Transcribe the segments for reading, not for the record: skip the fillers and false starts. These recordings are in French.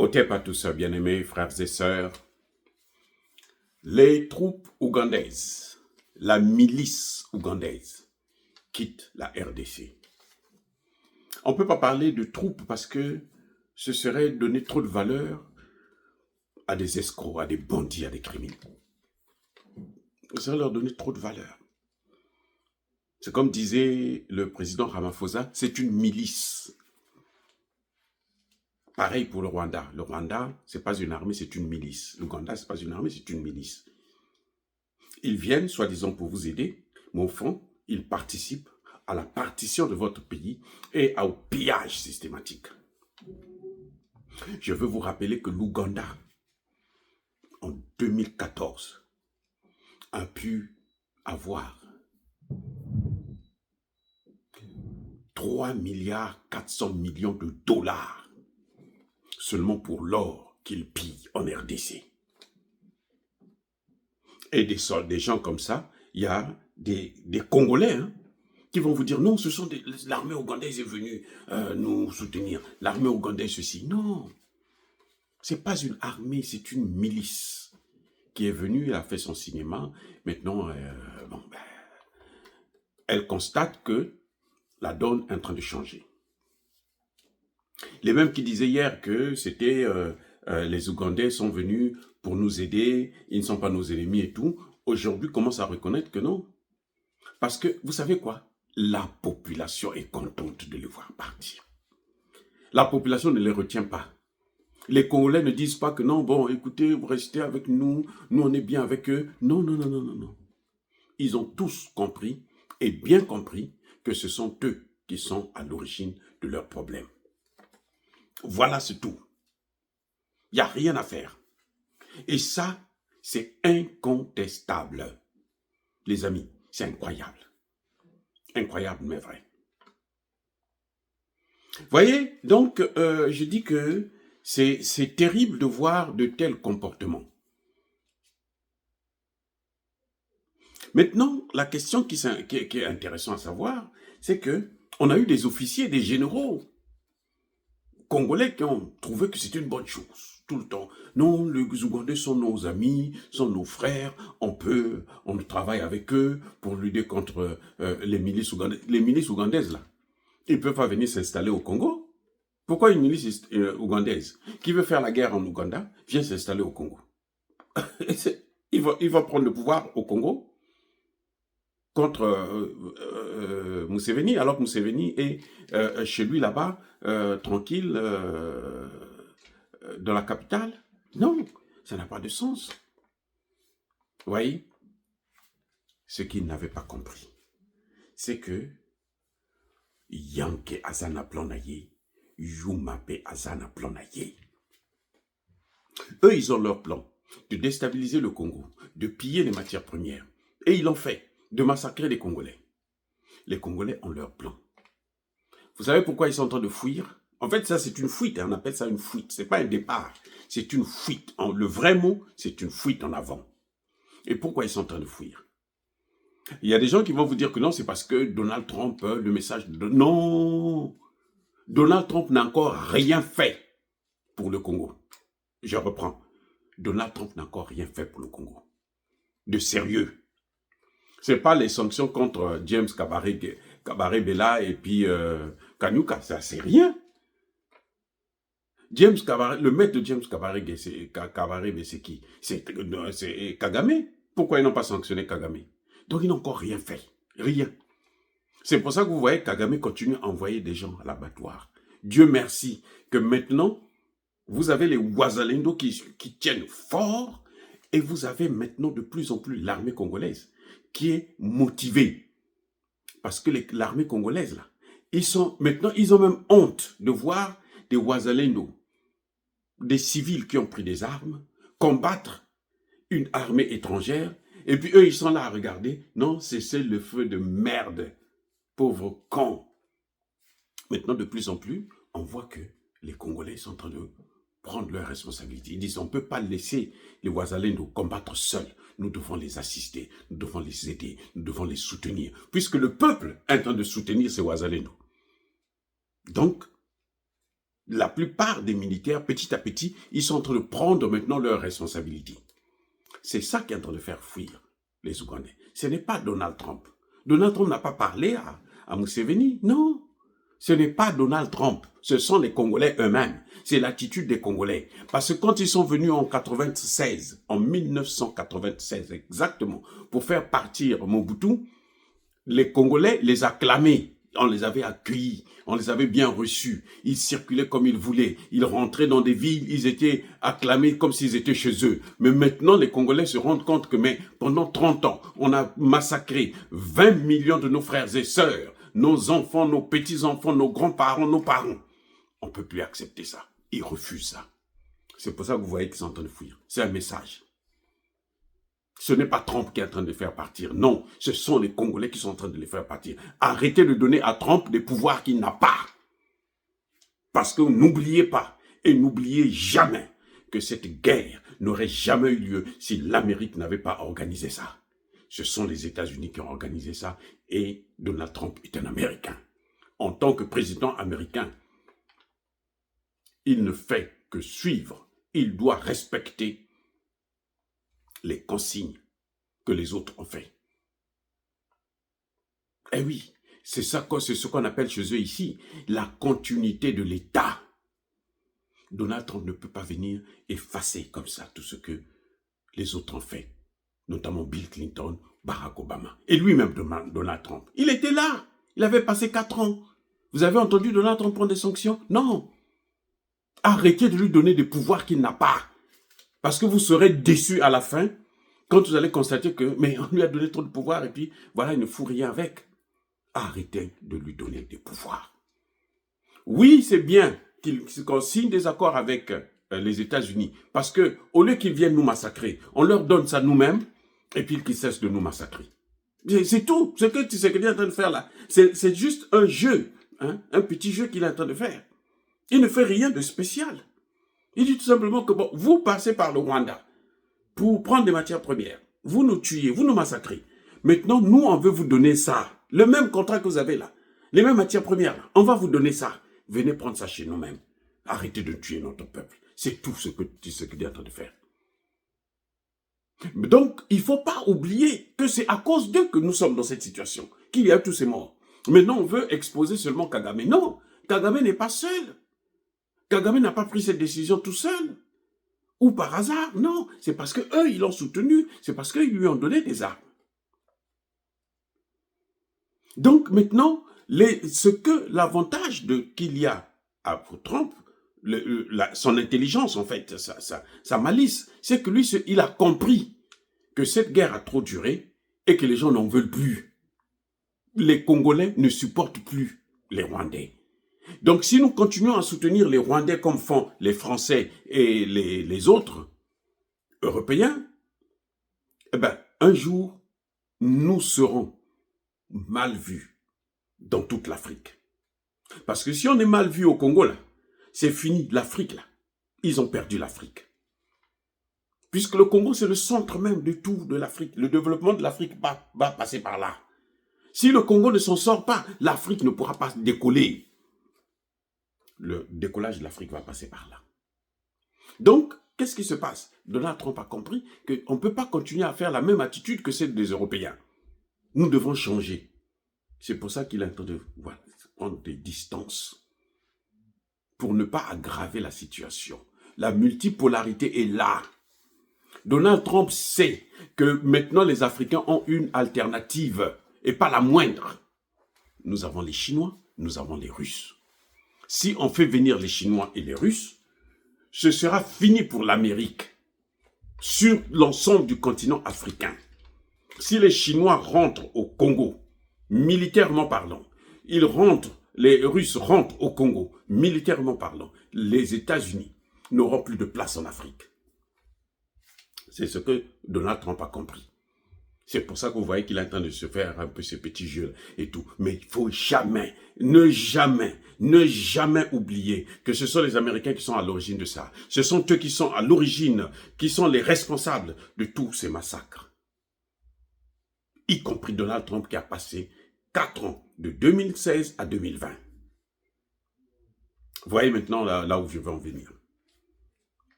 Otep à tous, bien-aimés frères et sœurs, les troupes ougandaises, la milice ougandaise, quittent la RDC. On ne peut pas parler de troupes parce que ce serait donner trop de valeur à des escrocs, à des bandits, à des criminels. Ce serait leur donner trop de valeur. C'est comme disait le président Ramaphosa, c'est une milice. Pareil pour le Rwanda. Le Rwanda, ce n'est pas une armée, c'est une milice. L'Ouganda, ce n'est pas une armée, c'est une milice. Ils viennent, soi-disant, pour vous aider, mais au fond, ils participent à la partition de votre pays et au pillage systématique. Je veux vous rappeler que l'Ouganda, en 2014, a pu avoir 3 milliards 400 millions de dollars seulement pour l'or qu'il pille en RDC. Et des gens comme ça, il y a des Congolais qui vont vous dire non, ce sont l'armée ougandaise est venue nous soutenir. L'armée ougandaise ceci. Non, c'est pas une armée, c'est une milice qui est venue, elle a fait son cinéma. Maintenant, elle constate que la donne est en train de changer. Les mêmes qui disaient hier que c'était les Ougandais sont venus pour nous aider, ils ne sont pas nos ennemis et tout, aujourd'hui commencent à reconnaître que non. Parce que, vous savez quoi? La population est contente de les voir partir. La population ne les retient pas. Les Congolais ne disent pas que non, bon, écoutez, vous restez avec nous, nous on est bien avec eux. Non, non, non, non, non, non. Ils ont tous compris, et bien compris, que ce sont eux qui sont à l'origine de leurs problèmes. Voilà, c'est tout. Il n'y a rien à faire. Et ça, c'est incontestable. Les amis, c'est incroyable. Incroyable, mais vrai. Voyez, donc, je dis que c'est terrible de voir de tels comportements. Maintenant, la question qui est intéressante à savoir, c'est que on a eu des officiers, des généraux congolais qui ont trouvé que c'était une bonne chose, tout le temps. Non, les Ougandais sont nos amis, sont nos frères, on travaille avec eux pour lutter contre les milices ougandaises. Les milices ougandaises, là, ils ne peuvent pas venir s'installer au Congo. Pourquoi une milice ougandaise qui veut faire la guerre en Ouganda vient s'installer au Congo? il va prendre le pouvoir au Congo contre Museveni, alors que Museveni est chez lui là-bas, tranquille, dans la capitale. Non, ça n'a pas de sens. Vous voyez? Ce qu'il n'avait pas compris, c'est que Yanke Azana Planaye, Yumape Azana Planaye. Eux, ils ont leur plan de déstabiliser le Congo, de piller les matières premières. Et ils l'ont fait, de massacrer les Congolais. Les Congolais ont leur plan. Vous savez pourquoi ils sont en train de fuir? En fait, ça, c'est une fuite. On appelle ça une fuite. Ce n'est pas un départ. C'est une fuite. Le vrai mot, c'est une fuite en avant. Et pourquoi ils sont en train de fuir? Il y a des gens qui vont vous dire que non, c'est parce que Donald Trump, le message de... Non! Donald Trump n'a encore rien fait pour le Congo. Je reprends. Donald Trump n'a encore rien fait pour le Congo. De sérieux. Ce n'est pas les sanctions contre James Kabaré Bella et puis Kanyuka. Ça, c'est rien. James Kabaré, le maître de James Kabaré, c'est qui? C'est Kagame. Pourquoi ils n'ont pas sanctionné Kagame? Donc, ils n'ont encore rien fait. Rien. C'est pour ça que vous voyez Kagame continue à envoyer des gens à l'abattoir. Dieu merci que maintenant, vous avez les Ouazalendo qui tiennent fort et vous avez maintenant de plus en plus l'armée congolaise qui est motivée. Parce que l'armée congolaise, là, ils ont même honte de voir des Ouazalendo, des civils qui ont pris des armes, combattre une armée étrangère, et puis eux, ils sont là à regarder. Non, c'est le feu de merde. Pauvres cons. Maintenant, de plus en plus, on voit que les Congolais sont en train de prendre leurs responsabilités. Ils disent, on ne peut pas laisser les Ouazalendo combattre seuls. Nous devons les assister, nous devons les aider, nous devons les soutenir. Puisque le peuple est en train de soutenir ces Ouazalendo. Donc, la plupart des militaires, petit à petit, ils sont en train de prendre maintenant leurs responsabilités. C'est ça qui est en train de faire fuir les Ougandais. Ce n'est pas Donald Trump. Donald Trump n'a pas parlé à Museveni, non. Ce n'est pas Donald Trump, ce sont les Congolais eux-mêmes. C'est l'attitude des Congolais. Parce que quand ils sont venus en 96, en 1996 exactement, pour faire partir Mobutu, les Congolais les acclamaient. On les avait accueillis, on les avait bien reçus. Ils circulaient comme ils voulaient. Ils rentraient dans des villes, ils étaient acclamés comme s'ils étaient chez eux. Mais maintenant, les Congolais se rendent compte que pendant 30 ans, on a massacré 20 millions de nos frères et sœurs, nos enfants, nos petits-enfants, nos grands-parents, nos parents. On ne peut plus accepter ça. Ils refusent ça. C'est pour ça que vous voyez qu'ils sont en train de fuir. C'est un message. Ce n'est pas Trump qui est en train de les faire partir. Non, ce sont les Congolais qui sont en train de les faire partir. Arrêtez de donner à Trump des pouvoirs qu'il n'a pas. Parce que n'oubliez pas, et n'oubliez jamais, que cette guerre n'aurait jamais eu lieu si l'Amérique n'avait pas organisé ça. Ce sont les États-Unis qui ont organisé ça, et Donald Trump est un Américain. En tant que président américain, il ne fait que suivre. Il doit respecter les consignes que les autres ont fait. Eh oui, c'est ce qu'on appelle chez eux ici, la continuité de l'État. Donald Trump ne peut pas venir effacer comme ça tout ce que les autres ont fait, notamment Bill Clinton, Barack Obama, et lui-même Donald Trump. Il était là, il avait passé 4 ans. Vous avez entendu Donald Trump prendre des sanctions? Non. Arrêtez de lui donner des pouvoirs qu'il n'a pas. Parce que vous serez déçus à la fin, quand vous allez constater que, mais on lui a donné trop de pouvoir et puis, voilà, il ne fout rien avec. Arrêtez de lui donner des pouvoirs. Oui, c'est bien qu'on signe des accords avec les États-Unis, parce que au lieu qu'ils viennent nous massacrer, on leur donne ça nous-mêmes, et puis qu'ils cessent de nous massacrer. C'est tout. Ce que Tshisekedi est en train de faire là, c'est juste un jeu, hein, un petit jeu qu'il est en train de faire. Il ne fait rien de spécial. Il dit tout simplement que bon, vous passez par le Rwanda pour prendre des matières premières. Vous nous tuez, vous nous massacrez. Maintenant, nous, on veut vous donner ça. Le même contrat que vous avez là. Les mêmes matières premières là. On va vous donner ça. Venez prendre ça chez nous-mêmes. Arrêtez de tuer notre peuple. C'est tout ce que Tshisekedi est en train de faire. Donc, il ne faut pas oublier que c'est à cause d'eux que nous sommes dans cette situation, qu'il y a tous ces morts. Maintenant, on veut exposer seulement Kagame. Non, Kagame n'est pas seul. Kagame n'a pas pris cette décision tout seul. Ou par hasard, non. C'est parce qu'eux, ils l'ont soutenu. C'est parce qu'ils lui ont donné des armes. Donc maintenant, l'avantage qu'il y a à Trump, son intelligence en fait, sa malice, c'est que lui, il a compris que cette guerre a trop duré et que les gens n'en veulent plus. Les Congolais ne supportent plus les Rwandais. Donc si nous continuons à soutenir les Rwandais comme font les Français et les autres Européens, eh ben, un jour, nous serons mal vus dans toute l'Afrique. Parce que si on est mal vu au Congo, là, c'est fini, l'Afrique, là. Ils ont perdu l'Afrique. Puisque le Congo, c'est le centre même de tout de l'Afrique. Le développement de l'Afrique va passer par là. Si le Congo ne s'en sort pas, l'Afrique ne pourra pas décoller. Le décollage de l'Afrique va passer par là. Donc, qu'est-ce qui se passe? Donald Trump a compris qu'on ne peut pas continuer à faire la même attitude que celle des Européens. Nous devons changer. C'est pour ça qu'il est en train de prendre des distances pour ne pas aggraver la situation. La multipolarité est là. Donald Trump sait que maintenant les Africains ont une alternative et pas la moindre. Nous avons les Chinois, nous avons les Russes. Si on fait venir les Chinois et les Russes, ce sera fini pour l'Amérique sur l'ensemble du continent africain. Si les Chinois rentrent au Congo, militairement parlant, les Russes rentrent au Congo, militairement parlant, les États-Unis n'auront plus de place en Afrique. C'est ce que Donald Trump a compris. C'est pour ça que vous voyez qu'il est en train de se faire un peu ces petits jeux et tout. Mais il faut jamais, ne jamais oublier que ce sont les Américains qui sont à l'origine de ça. Ce sont eux qui sont à l'origine, qui sont les responsables de tous ces massacres. Y compris Donald Trump qui a passé 4 ans, de 2016 à 2020. Vous voyez maintenant là où je veux en venir.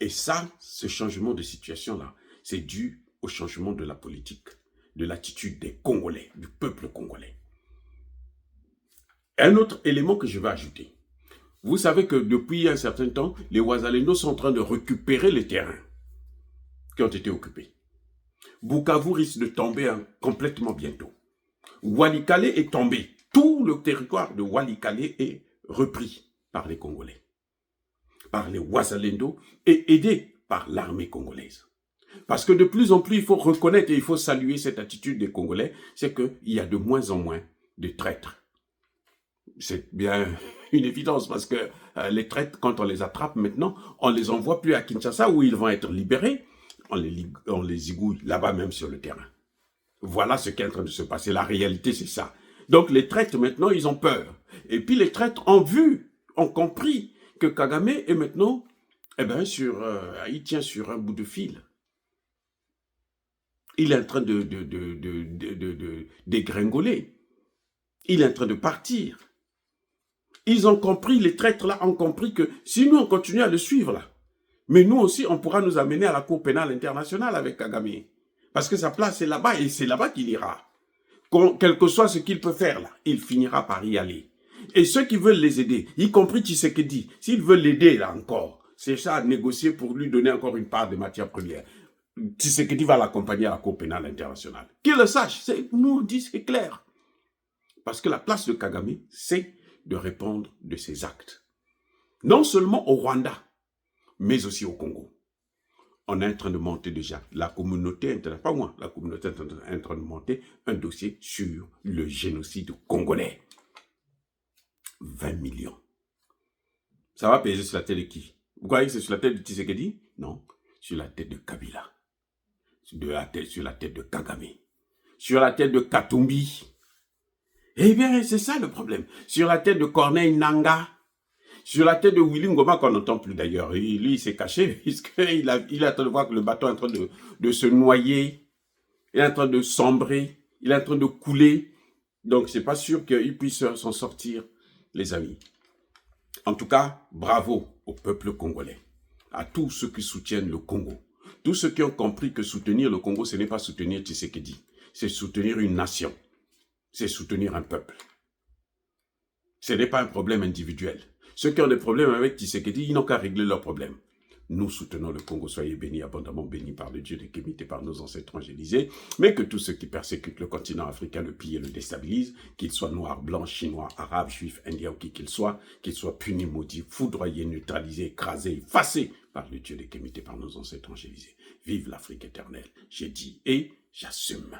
Et ça, ce changement de situation-là, c'est dû au changement de la politique, de l'attitude des Congolais, du peuple congolais. Un autre élément que je vais ajouter. Vous savez que depuis un certain temps, les Ouazalendo sont en train de récupérer les terrains qui ont été occupés. Bukavu risque de tomber complètement bientôt. Walikale est tombé. Tout le territoire de Walikale est repris par les Congolais, par les Ouazalendo et aidé par l'armée congolaise. Parce que de plus en plus, il faut reconnaître et il faut saluer cette attitude des Congolais, c'est qu'il y a de moins en moins de traîtres. C'est bien une évidence parce que les traîtres, quand on les attrape maintenant, on ne les envoie plus à Kinshasa où ils vont être libérés, on les igouille là-bas même sur le terrain. Voilà ce qui est en train de se passer. La réalité, c'est ça. Donc les traîtres, maintenant, ils ont peur. Et puis les traîtres ont vu, ont compris que Kagame est maintenant, il tient sur un bout de fil. Il est en train de dégringoler. Il est en train de partir. Ils ont compris, les traîtres là ont compris que si nous on continue à le suivre là, mais nous aussi on pourra nous amener à la Cour pénale internationale avec Kagame. Parce que sa place est là-bas et c'est là-bas qu'il ira. Quel que soit ce qu'il peut faire là, il finira par y aller. Et ceux qui veulent les aider, y compris Tshisekedi, s'ils veulent l'aider là encore, c'est ça à négocier pour lui donner encore une part de matières premières. Tshisekedi va l'accompagner à la Cour pénale internationale. Qu'il le sache, nous on dit c'est clair. Parce que la place de Kagame, c'est de répondre de ses actes. Non seulement au Rwanda, mais aussi au Congo. On est en train de monter déjà, la communauté internationale, pas moi, la communauté internationale est en train de monter un dossier sur le génocide congolais. 20 millions. Ça va peser sur la tête de qui? Vous croyez que c'est sur la tête de Tshisekedi? Non, sur la tête de Kabila. Sur la tête de Kagame. Sur la tête de Katumbi. Eh bien, c'est ça le problème. Sur la tête de Corneille Nangaa. Sur la tête de Willy Ngoma, qu'on n'entend plus d'ailleurs. Lui, il s'est caché puisqu'il est en train de voir que le bateau est en train de se noyer. Il est en train de sombrer. Il est en train de couler. Donc, c'est pas sûr qu'il puisse s'en sortir, les amis. En tout cas, bravo au peuple congolais. À tous ceux qui soutiennent le Congo. Tous ceux qui ont compris que soutenir le Congo, ce n'est pas soutenir Tshisekedi. C'est soutenir une nation. C'est soutenir un peuple. Ce n'est pas un problème individuel. Ceux qui ont des problèmes avec Tshisekedi, ils n'ont qu'à régler leurs problèmes. Nous soutenons le Congo, soyez bénis, abondamment bénis par le Dieu de Kémité, par nos ancêtres angélisés, mais que tous ceux qui persécutent le continent africain le pillent et le déstabilisent, qu'ils soient noirs, blancs, chinois, arabes, juifs, indiens ou qui qu'ils soient punis, maudits, foudroyés, neutralisés, écrasés, effacés par le Dieu de Kémité, par nos ancêtres angélisés. Vive l'Afrique éternelle, j'ai dit et j'assume.